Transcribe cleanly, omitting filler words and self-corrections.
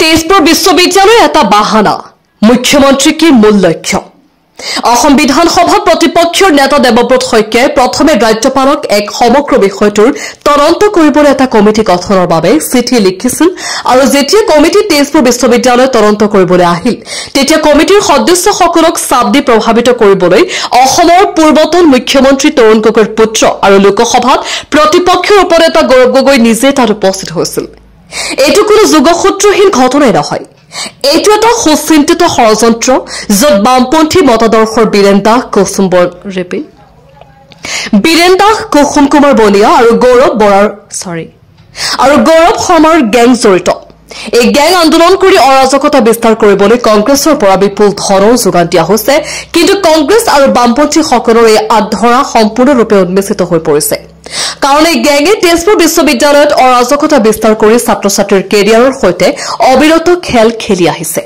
তেজপুৰ বিশ্ববিদ্যালয় এটা বাহানা মুখ্যমন্ত্ৰী কি মূল লক্ষ্য অসম বিধানসভা প্ৰতিপক্ষৰ নেতা দেৱব্ৰত শইকীয়াই প্ৰথমে ৰাজ্যপালক এক সমগ্ৰ বিষয়টোৰ তদন্ত কৰিবলৈ এটা কমিটি গঠনৰ বাবে চিঠি লিখিছিল আৰু যেতিয়া কমিটি তেজপুৰ বিশ্ববিদ্যালয় তদন্ত কৰিবলৈ আহিল তেতিয়া কমিটিৰ সদস্যসকলক চাপ দি প্ৰভাৱিত কৰিবলৈ অসমৰ পূৰ্বতন মুখ্যমন্ত্ৰী তৰুণ গগৈৰ পুত্ৰ আৰু লোকসভাত প্ৰতিপক্ষৰ উপনেতা গৌৰৱ গগৈ নিজে তাত উপস্থিত হৈছিল এইটো কোনো যোগসূত্ৰহীন ঘটনাই নহয় এইটো এটা সুচিন্তিত ষড়যন্ত্ৰ য'ত বামপন্থী মতাদৰ্শৰ বীৰেন দাস কুসুম কুমাৰ বনিয়া আৰু গৌৰৱ শৰ্মাৰ গেং জড়িত এই গেং আন্দোলন কৰি অৰাজকতা বিস্তাৰ কৰিবলৈ কংগ্ৰেছৰ পৰা বিপুল ধনৰ যোগান দিয়া হৈছে কিন্তু কংগ্ৰেছ আৰু বামপন্থীসকলৰ এই আধৰা সম্পূৰ্ণৰূপে উন্মেচিত হৈ পৰিছে কাৰণ এই গেঙে তেজপুৰ বিশ্ববিদ্যালয়ত অৰাজকতা বিস্তাৰ কৰি ছাত্ৰ ছাত্ৰীৰ কেৰিয়াৰৰ সৈতে অবিৰত খেল খেলি আহিছে